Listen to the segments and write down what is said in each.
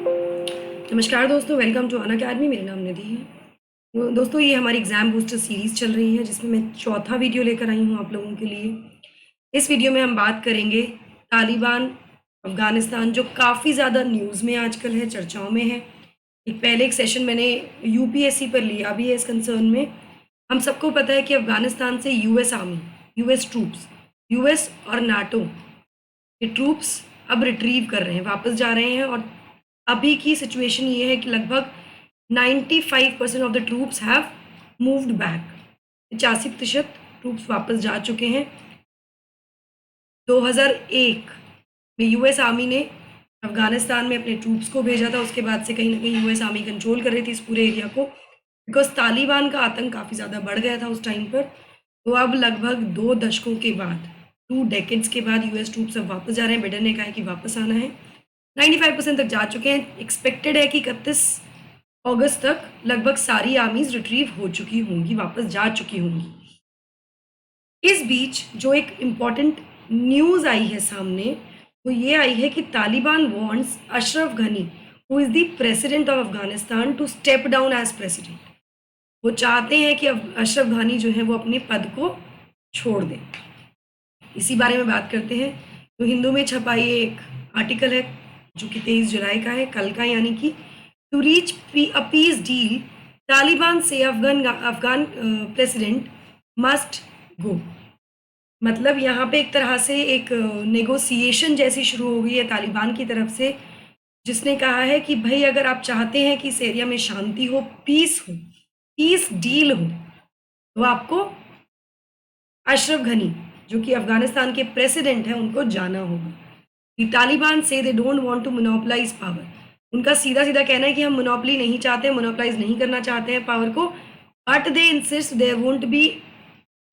नमस्कार दोस्तों, welcome to an academy. मेरा नाम निधि है। दोस्तों, ये हमारी एग्ज़ाम बूस्टर सीरीज़ चल रही है जिसमें मैं चौथा वीडियो लेकर आई हूँ आप लोगों के लिए। इस वीडियो में हम बात करेंगे तालिबान अफ़गानिस्तान, जो काफ़ी ज़्यादा न्यूज़ में आजकल है, चर्चाओं में है। एक सेशन मैंने यूपीएससी पर लिया भी है इस कंसर्न में। हम सबको पता है कि अफ़गानिस्तान से US army, US troops, US और नाटो के ट्रूप्स अब रिट्रीव कर रहे हैं, वापस जा रहे हैं। और अभी की सिचुएशन ये है कि लगभग 95% of the troops have moved back. 85% troops वापस जा चुके हैं। 2001 में यूएस आर्मी ने अफगानिस्तान में अपने ट्रूप्स को भेजा था। उसके बाद से कहीं ना कहीं यूएस आर्मी कंट्रोल कर रही थी इस पूरे एरिया को, बिकॉज तालिबान का आतंक काफ़ी ज़्यादा बढ़ गया था उस टाइम पर। तो अब लगभग 2 दशकों के बाद, 2 डेकेड्स के बाद यूएस ट्रूप्स अब वापस जा रहे हैं। बिडेन ने कहा है कि वापस आना है। 95% तक जा चुके हैं। एक्सपेक्टेड है कि 31 अगस्त तक लगभग सारी आर्मीज रिट्रीव हो चुकी होंगी, वापस जा चुकी होंगी। इस बीच जो एक इम्पॉर्टेंट न्यूज़ आई है सामने, वो ये आई है कि Taliban wants Ashraf Ghani, who is the president of Afghanistan, to step down as president. वो चाहते हैं कि अब अशरफ घनी जो है वो अपने पद को छोड़ दें। इसी बारे में बात करते हैं। तो हिंदू में छपा ये एक आर्टिकल है जो कि 23 जुलाई का है, कल का, यानी कि to reach a peace deal Taliban से अफगान प्रेसिडेंट मस्ट गो। मतलब यहाँ पे एक तरह से एक नेगोशिएशन जैसी शुरू हो गई है तालिबान की तरफ से, जिसने कहा है कि भाई अगर आप चाहते हैं कि इस एरिया में शांति हो, पीस डील हो, तो आपको अशरफ घनी, जो कि अफगानिस्तान के प्रेसिडेंट हैं, उनको जाना होगा। द तालिबान से they don't want to monopolize power. उनका सीधा सीधा कहना है कि हम मोनोपोली नहीं चाहते, मोनोपोलाइज नहीं करना चाहते हैं पावर को, but they insist there won't be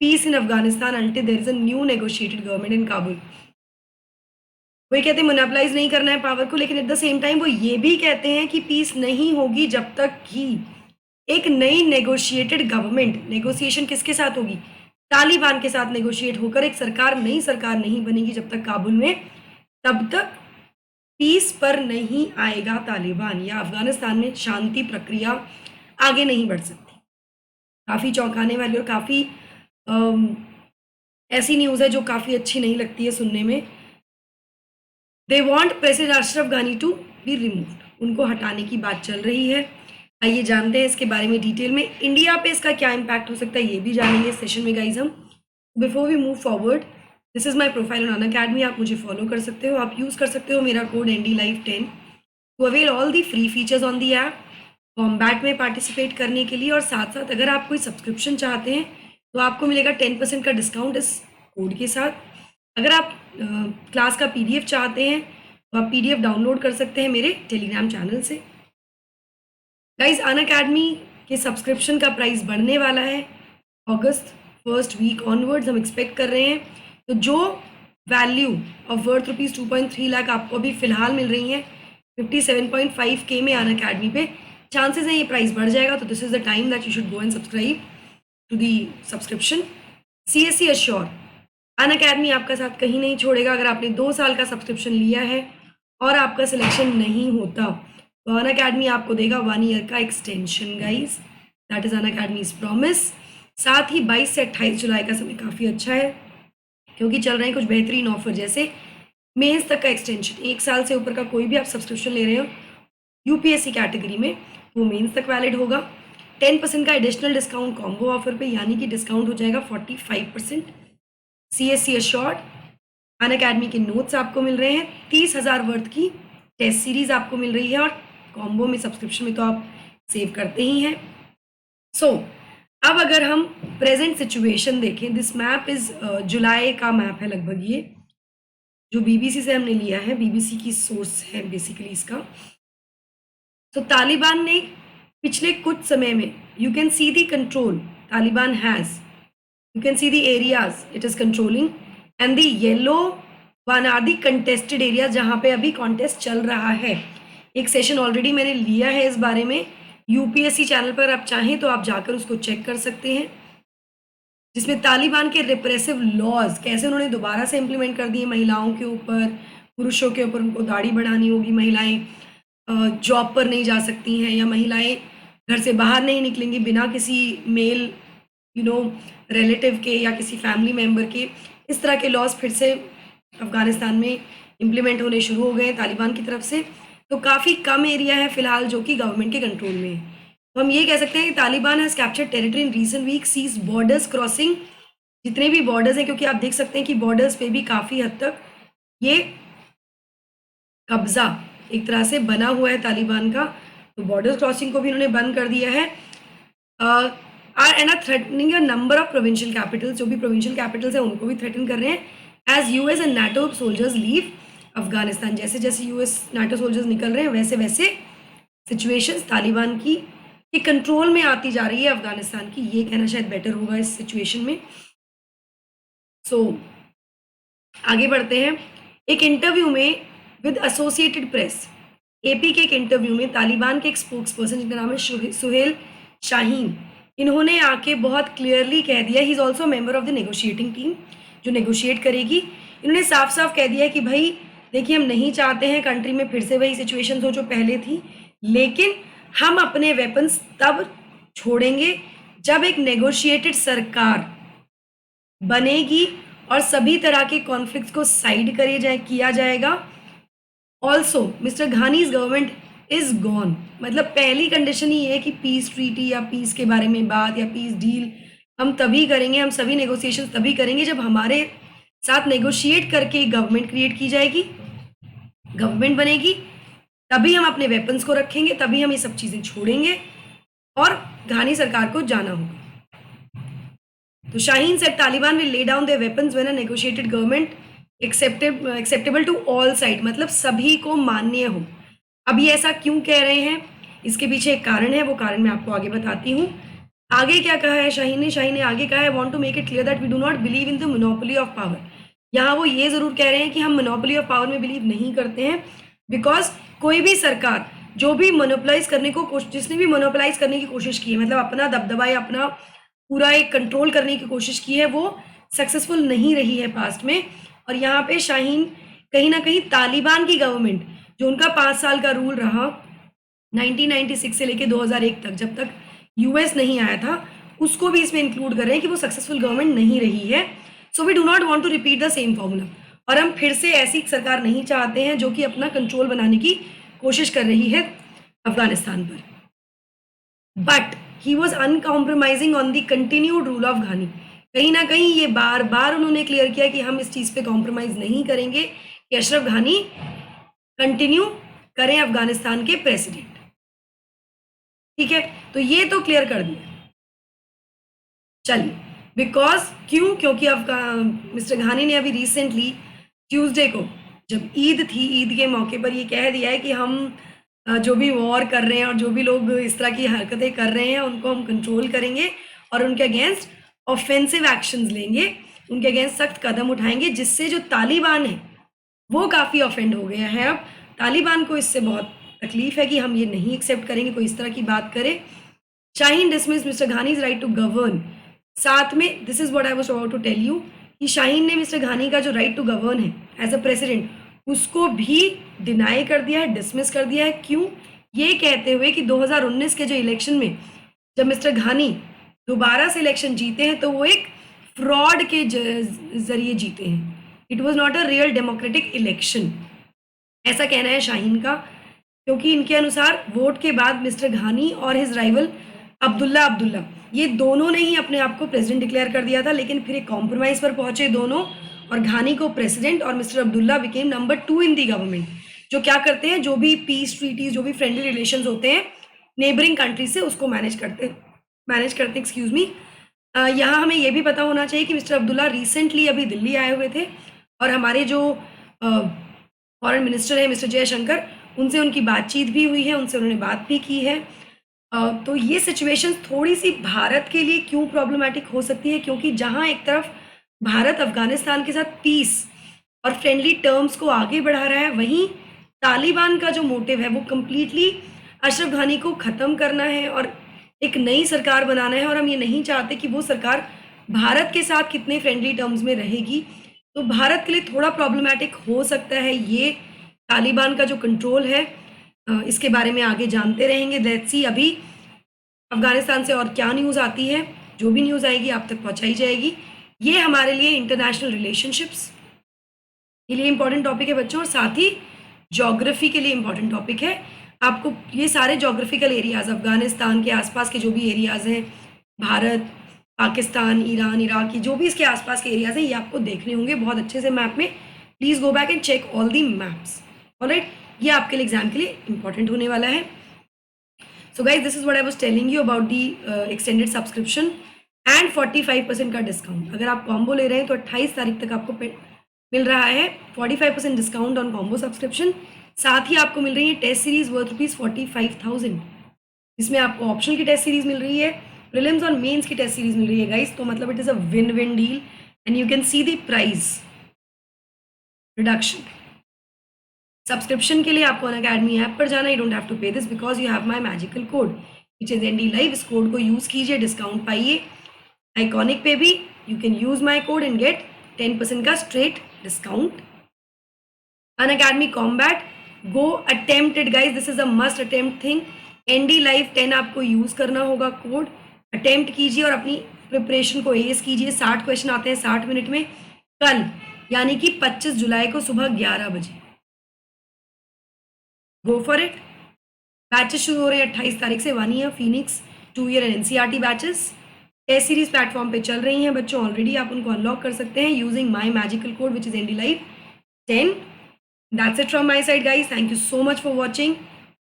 peace in Afghanistan until there is a new negotiated government in Kabul. वो ये कहते हैं मोनोपोलाइज नहीं करना है पावर को, लेकिन एट द सेम टाइम वो ये भी कहते हैं कि पीस नहीं होगी जब तक कि एक नई नेगोशिएटेड गवर्नमेंट, नेगोशिएशन किसके साथ होगी? तालिबान के साथ नेगोशिएट होकर एक सरकार, नई सरकार नहीं बनेगी जब तक काबुल में, तब तक पीस पर नहीं आएगा तालिबान, या अफगानिस्तान में शांति प्रक्रिया आगे नहीं बढ़ सकती। काफ़ी चौंकाने वाली और काफ़ी ऐसी न्यूज़ है जो काफ़ी अच्छी नहीं लगती है सुनने में। दे वॉन्ट प्रेसिडेंट अशरफ घनी टू बी रिमूव्ड, उनको हटाने की बात चल रही है। आइए जानते हैं इसके बारे में डिटेल में। इंडिया पे इसका क्या इम्पैक्ट हो सकता है ये भी जानेंगे इस सेशन में गाइज हम। Before we move forward, this is my profile on Unacademy. आप मुझे फॉलो कर सकते हो, आप यूज़ कर सकते हो मेरा code NDLive10 to avail all the free features on the app, combat में पार्टिसिपेट करने के लिए। और साथ साथ अगर आप कोई सब्सक्रिप्शन चाहते हैं तो आपको मिलेगा 10% का डिस्काउंट इस कोड के साथ। अगर आप क्लास का PDF चाहते हैं तो आप PDF डाउनलोड कर सकते हैं मेरे टेलीग्राम चैनल से। गाइज, अन अकेडमी के सब्सक्रिप्शन का प्राइस बढ़ने वाला है अगस्त फर्स्ट वीक ऑनवर्ड्स, हम एक्सपेक्ट कर रहे हैं। तो जो वैल्यू ऑफ वर्थ ₹2.3 लाख आपको अभी फ़िलहाल मिल रही है 57.5K में अन अकेडमी पे, चांसेस हैं ये प्राइस बढ़ जाएगा। तो this is the time that you should go and subscribe to the subscription. CSE assure, Unacademy आपका साथ कहीं नहीं छोड़ेगा। अगर आपने 2 साल का सब्सक्रिप्शन लिया है और आपका सिलेक्शन नहीं होता तो अन अकेडमी आपको देगा 1 ईयर का extension guys, that is Unacademy's promise. साथ ही 22 से 28 जुलाई का समय काफ़ी अच्छा है क्योंकि चल रहे हैं कुछ बेहतरीन ऑफर, जैसे मेंस तक का एक्सटेंशन। 1 साल से ऊपर का कोई भी आप सब्सक्रिप्शन ले रहे हो UPSC कैटेगरी में, वो मेंस तक वैलिड होगा। 10% का एडिशनल डिस्काउंट कॉम्बो ऑफर पे, यानी कि डिस्काउंट हो जाएगा 45%। CSE अश्योर्ड, अन अकेडमी के नोट्स आपको मिल रहे हैं। 30,000 वर्थ की टेस्ट सीरीज आपको मिल रही है, और कॉम्बो में सब्सक्रिप्शन में तो आप सेव करते ही हैं। सो अब अगर हम प्रेजेंट सिचुएशन देखें, दिस मैप इज़ जुलाई का मैप है लगभग, ये जो BBC से हमने लिया है, BBC की सोर्स है बेसिकली इसका। तो तालिबान ने पिछले कुछ समय में, you can C the control Taliban has, you can see the areas it is controlling, and the yellow one are the contested areas जहाँ पे अभी कॉन्टेस्ट चल रहा है। एक सेशन ऑलरेडी मैंने लिया है इस बारे में UPSC चैनल पर, आप चाहें तो आप जाकर उसको चेक कर सकते हैं, जिसमें तालिबान के रिप्रेसिव लॉज कैसे उन्होंने दोबारा से इम्प्लीमेंट कर दिए महिलाओं के ऊपर, पुरुषों के ऊपर। उनको दाढ़ी बढ़ानी होगी महिलाएं, जॉब पर नहीं जा सकती हैं, या महिलाएं घर से बाहर नहीं निकलेंगी बिना किसी मेल रिलेटिव के या किसी फैमिली मेम्बर के। इस तरह के लॉज फिर से अफ़गानिस्तान में इम्प्लीमेंट होने शुरू हो गए तालिबान की तरफ से। तो काफ़ी कम एरिया है फ़िलहाल जो कि गवर्नमेंट के कंट्रोल में है। तो हम ये कह सकते हैं कि Taliban has captured territory in recent week, seize borders crossing, जितने भी बॉर्डर्स हैं, क्योंकि आप देख सकते हैं कि बॉर्डर्स पे भी काफ़ी हद तक ये कब्ज़ा एक तरह से बना हुआ है तालिबान का। तो बॉर्डर क्रॉसिंग को भी इन्होंने बंद कर दिया है। Are threatening a number of provincial capitals, जो भी प्रोविंशियल कैपिटल्स हैं उनको भी थ्रेटन कर रहे हैं। As US and NATO soldiers leave Afghanistan, जैसे जैसे यूएस नाटो सोल्जर्स निकल रहे हैं वैसे वैसे सिचुएशंस तालिबान की कंट्रोल में आती जा रही है अफगानिस्तान की, ये कहना शायद बेटर होगा इस सिचुएशन में। सो आगे बढ़ते हैं। एक इंटरव्यू में विद एसोसिएटेड प्रेस, एपी के एक इंटरव्यू में तालिबान के एक स्पोक्स पर्सन जिनका नाम है सुहेल शाहीन, इन्होंने आके बहुत क्लियरली कह दिया, he is also member of the negotiating team जो नेगोशिएट करेगी। इन्होंने साफ साफ कह दिया कि भाई देखिए, हम नहीं चाहते हैं कंट्री में फिर से वही सिचुएशन हो जो पहले थी, लेकिन हम अपने वेपन्स तब छोड़ेंगे जब एक नेगोशिएटेड सरकार बनेगी और सभी तरह के कॉन्फ्लिक्ट्स को साइड किया जाएगा। Also mister Ghani's government is gone, मतलब पहली कंडीशन ही है कि पीस ट्रीटी या पीस के बारे में बात या पीस डील हम तभी करेंगे, हम सभी नेगोशिएशन तभी करेंगे जब हमारे साथ नेगोशिएट करके गवर्नमेंट क्रिएट की जाएगी, गवर्नमेंट बनेगी, तभी हम अपने वेपन्स को रखेंगे, तभी हम ये सब चीज़ें छोड़ेंगे और घानी सरकार को जाना होगा। तो Shaheen said Taliban will lay down their weapons when a negotiated government acceptable to all side, मतलब सभी को मान्य हो। अब ये ऐसा क्यों कह रहे हैं, इसके पीछे एक कारण है, वो कारण मैं आपको आगे बताती हूँ। आगे क्या कहा है शाहीन ने आगे कहा है, want to make it clear that we do not believe in the monopoly of power. यहाँ वो ये ज़रूर कह रहे हैं कि हम मोनोपोली ऑफ पावर में बिलीव नहीं करते हैं, बिकॉज कोई भी सरकार जो भी मोनोपोलाइज करने को जिसने भी मोनोपोलाइज करने की कोशिश की है, मतलब अपना दबदबा या अपना पूरा एक कंट्रोल करने की कोशिश की है, वो सक्सेसफुल नहीं रही है पास्ट में। और यहाँ पे शाहीन कहीं ना कहीं तालिबान की गवर्नमेंट जो उनका 5 साल का रूल रहा 1996 से लेके 2001 तक, जब तक यूएस नहीं आया था, उसको भी इसमें इंक्लूड कर रहे हैं कि वो सक्सेसफुल गवर्नमेंट नहीं रही है। So we do not want to repeat the same formula, और हम फिर से ऐसी सरकार नहीं चाहते हैं जो कि अपना कंट्रोल बनाने की कोशिश कर रही है अफगानिस्तान पर। But he was uncompromising on the continued rule of घानी। कहीं ना कहीं ये बार बार उन्होंने क्लियर किया कि हम इस चीज़ पे कॉम्प्रोमाइज़ नहीं करेंगे कि अशरफ घानी कंटिन्यू करें अफगानिस्तान के प्रेसिडेंट। ठीक है, तो ये तो क्लियर कर दिया। चलिए, बिकॉज क्योंकि मिस्टर घानी ने अभी रिसेंटली ट्यूसडे को जब ईद थी, ईद के मौके पर ये कह दिया है कि हम जो भी वॉर कर रहे हैं और जो भी लोग इस तरह की हरकतें कर रहे हैं उनको हम कंट्रोल करेंगे और उनके अगेंस्ट ऑफेंसिव एक्शंस लेंगे, उनके अगेंस्ट सख्त कदम उठाएंगे, जिससे जो तालिबान है वो काफ़ी ऑफेंड हो गया है। अब तालिबान को इससे बहुत तकलीफ है कि हम ये नहीं एक्सेप्ट करेंगे कोई इस तरह की बात करे। Shaheen dismiss mister Ghani's right to govern. साथ में this is what I was about to tell you कि शाहीन ने मिस्टर घानी का जो राइट टू गवर्न है एज अ प्रेसिडेंट उसको भी डिनाई कर दिया है, डिसमिस कर दिया है। क्यों? ये कहते हुए कि 2019 के जो इलेक्शन में जब मिस्टर घानी दोबारा से इलेक्शन जीते हैं तो वो एक फ्रॉड के जरिए जीते हैं, it was not a real democratic election, ऐसा कहना है शाहीन का। क्योंकि इनके अनुसार वोट के बाद मिस्टर घानी और हिज राइवल अब्दुल्ला ये दोनों ने ही अपने आप को प्रेसिडेंट डिक्लेयर कर दिया था, लेकिन फिर एक कॉम्प्रोमाइज पर पहुंचे दोनों और घानी को प्रेसिडेंट और मिस्टर अब्दुल्ला बिकेम नंबर 2 इन दी गवर्नमेंट। जो क्या करते हैं, जो भी पीस ट्रीटीज, जो भी फ्रेंडली रिलेशंस होते हैं नेबरिंग कंट्री से, उसको मैनेज करते एक्सक्यूज मी। यहाँ हमें ये भी पता होना चाहिए कि मिस्टर अब्दुल्ला रिसेंटली अभी दिल्ली आए हुए थे और हमारे जो फॉरेन मिनिस्टर है मिस्टर जयशंकर, उनसे उनकी बातचीत भी हुई है, उनसे उन्होंने बात भी की है। तो ये सिचुएशन थोड़ी सी भारत के लिए क्यों प्रॉब्लमेटिक हो सकती है, क्योंकि जहाँ एक तरफ भारत अफगानिस्तान के साथ पीस और फ्रेंडली टर्म्स को आगे बढ़ा रहा है, वहीं तालिबान का जो मोटिव है वो कम्प्लीटली अशरफ घानी को ख़त्म करना है और एक नई सरकार बनाना है। और हम ये नहीं चाहते कि वो सरकार भारत के साथ कितने फ्रेंडली टर्म्स में रहेगी। तो भारत के लिए थोड़ा प्रॉब्लमेटिक हो सकता है ये तालिबान का जो कंट्रोल है इसके बारे में आगे जानते रहेंगे। लेट्स सी अभी अफगानिस्तान से और क्या न्यूज़ आती है। जो भी न्यूज़ आएगी आप तक पहुंचाई जाएगी। ये हमारे लिए इंटरनेशनल रिलेशनशिप्स के लिए इंपॉर्टेंट टॉपिक है बच्चों, और साथ ही ज्योग्राफी के लिए इंपॉर्टेंट टॉपिक है। आपको ये सारे ज्योग्राफिकल एरियाज, अफगानिस्तान के आसपास के जो भी एरियाज हैं, भारत, पाकिस्तान, ईरान, इराक की जो भी इसके आसपास के एरियाज हैं, ये आपको देखने होंगे बहुत अच्छे से मैप में। Please go back and check all the maps. Alright, ये आपके लिए एग्जाम के लिए इंपॉर्टेंट होने वाला है। So guys, this is what I was telling you about the extended subscription and 45% का डिस्काउंट। अगर आप कॉम्बो ले रहे हैं तो 28 तारीख तक आपको मिल रहा है 45% डिस्काउंट ऑन कॉम्बो सब्सक्रिप्शन। साथ ही आपको मिल रही है टेस्ट सीरीज वर्थ ₹45,000, जिसमें आपको ऑप्शनल की टेस्ट सीरीज मिल रही है, प्रीलिम्स और मेंस की टेस्ट सीरीज मिल रही है गाइस। तो मतलब it is a win win deal and you can see the price reduction. Subscription के लिए आपको अनअकैडमी ऐप पर जाना, you don't have to pay this because you have my magical code which is ND Live। इस code को use कीजिए, discount पाइए। Iconic पे भी you can use my code and get 10% का straight discount. Unacademy combat, go attempt it guys, this is a must attempt thing. ND Live 10 आपको use करना होगा कोड, अटेम्प्ट कीजिए और अपनी प्रिपरेशन को एस कीजिए। 60 क्वेश्चन आते हैं 60 मिनट में, कल यानी कि 25 जुलाई को सुबह 11 बजे। Go for it. बैचेस शुरू हो रहे हैं 28 तारीख से, 1 year phoenix, 2 year and NCERT batches test series platform पे चल रही हैं बच्चों ऑलरेडी। आप उनको अनलॉक कर सकते हैं using my magical code which is ND Live 10। That's it from my side guys. Thank you so much for watching.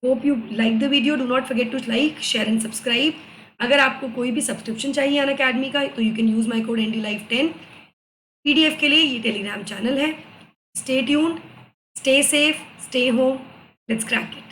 Hope you like the video. Do not forget to like, share and subscribe. अगर आपको कोई भी subscription चाहिए Unacademy का तो you can use my code ND Live 10। PDF के लिए ये टेलीग्राम चैनल है। Stay tuned, stay safe, stay home, let's crack it.